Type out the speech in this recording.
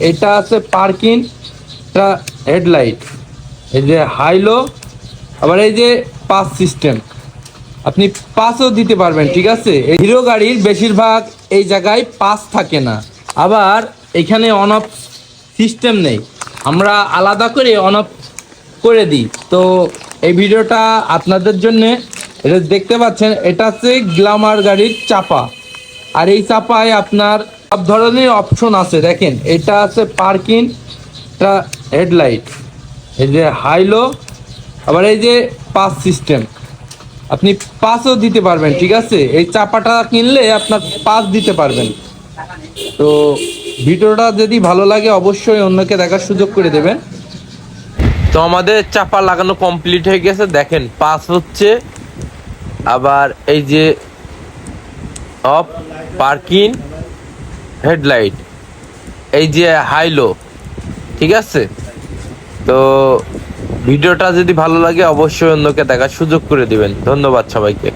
এটা আছে parking headlight, এই যে হাইলো, আবার এই যে পাস সিস্টেম, আপনি পাসও দিতে পারবেন। ঠিক আছে, এই হিরো গাড়ির বেশিরভাগ এই জায়গায় পাস থাকে না। আবার এখানে অন অফ সিস্টেম নেই, আমরা আলাদা করে অন অফ করে দিই। তো এই ভিডিওটা আপনাদের জন্য, এটা দেখতে পাচ্ছেন, এটা হচ্ছে গ্ল্যামার গাড়ির চাপা। আর এই চাপায় আপনার সব ধরনের অপশন আছে। দেখেন, এটা আছে পার্কিং হেডলাইট, এই যে হাইলো, আবার এই যে পাস সিস্টেম, আপনি পাসও দিতে পারবেন। ঠিক আছে, এই চাপাটা কিনলে আপনার পাস দিতে পারবেন। তো ভিডিওটা যদি ভালো লাগে অবশ্যই অন্যকে দেখার সুযোগ করে দেবেন। তো আমাদের চাপা লাগানো কমপ্লিট হয়ে গেছে, দেখেন পাস হচ্ছে। আবার এই যে অফ, পার্কিং, হেডলাইট, এই যে হাইলো। ঠিক আছে, তো ভিডিওটা যদি ভালো লাগে অবশ্যই অন্যকে দেখার সুযোগ করে দিবেন। ধন্যবাদ সবাইকে।